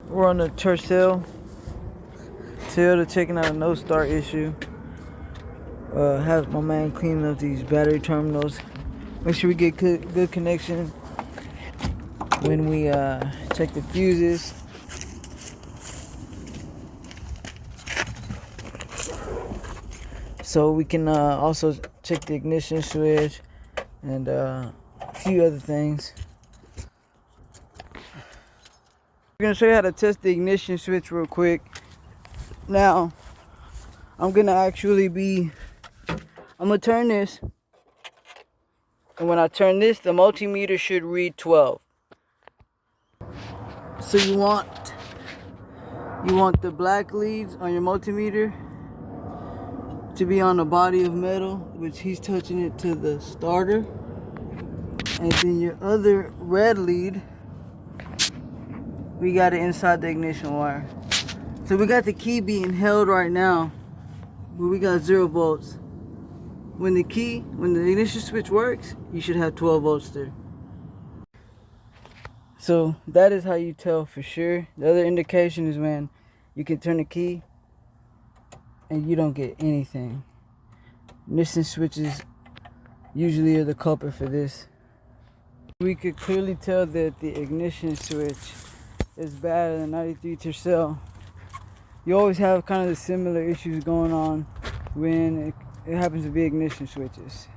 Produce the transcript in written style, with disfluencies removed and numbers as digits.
We're on the Tercel to checking out a no start issue. Have my man cleaning up these battery terminals. Make sure we get good connection when we check the fuses. So we can also check the ignition switch and a few other things. We're gonna show you how to test the ignition switch real quick. Now, I'm gonna turn this, and when I turn this, the multimeter should read 12. So you want the black leads on your multimeter to be on a body of metal, which he's touching it to the starter, and then your other red lead, we got it inside the ignition wire. So we got the key being held right now, but we got 0 volts. When the ignition switch works, you should have 12 volts there. So that is how you tell for sure. The other indication is when you can turn the key and you don't get anything. Ignition switches usually are the culprit for this. We could clearly tell that the ignition switch is bad in the 93 Tercel. You always have kind of the similar issues going on when it happens to be ignition switches.